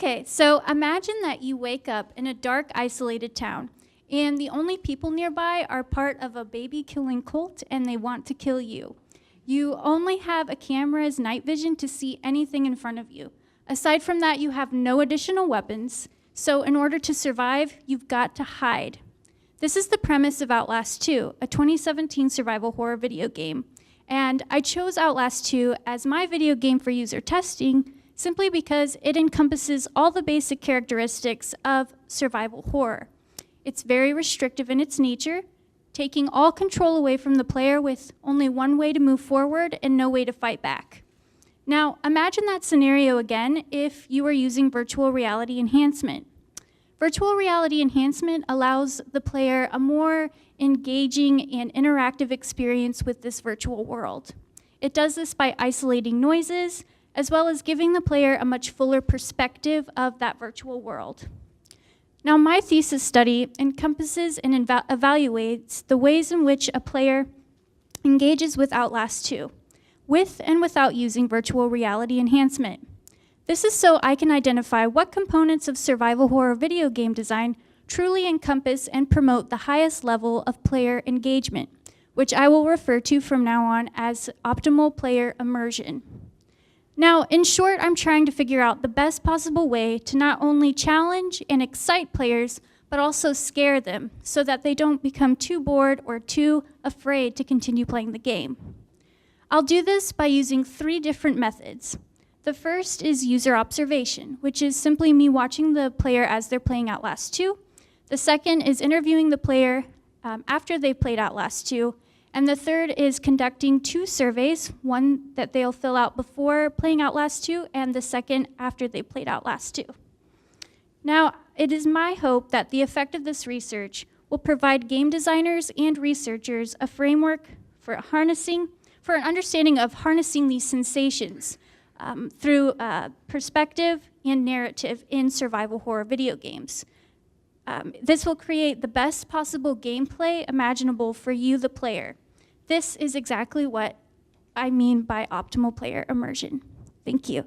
Okay, so imagine that you wake up in a dark, isolated town, and the only people nearby are part of a baby-killing cult, and they want to kill you. You only have a camera's night vision to see anything in front of you. Aside from that, you have no additional weapons, so in order to survive, you've got to hide. This is the premise of Outlast 2, a 2017 survival horror video game. And I chose Outlast 2 as my video game for user testing simply because it encompasses all the basic characteristics of survival horror. It's very restrictive in its nature, taking all control away from the player with only one way to move forward and no way to fight back. Now, imagine that scenario again if you were using virtual reality enhancement. Virtual reality enhancement allows the player a more engaging and interactive experience with this virtual world. It does this by isolating noises, as well as giving the player a much fuller perspective of that virtual world. Now, my thesis study encompasses and evaluates the ways in which a player engages with Outlast 2, with and without using virtual reality enhancement. This is so I can identify what components of survival horror video game design truly encompass and promote the highest level of player engagement, which I will refer to from now on as optimal player immersion. Now, in short, I'm trying to figure out the best possible way to not only challenge and excite players, but also scare them so that they don't become too bored or too afraid to continue playing the game. I'll do this by using 3 different methods. The first is user observation, which is simply me watching the player as they're playing Outlast 2. The second is interviewing the player after they've played Outlast 2. And the third is conducting 2 surveys, one that they'll fill out before playing Outlast 2, and the second after they played Outlast 2. Now, it is my hope that the effect of this research will provide game designers and researchers a framework for an understanding of harnessing these sensations through perspective and narrative in survival horror video games. This will create the best possible gameplay imaginable for you, the player. This is exactly what I mean by optimal player immersion. Thank you.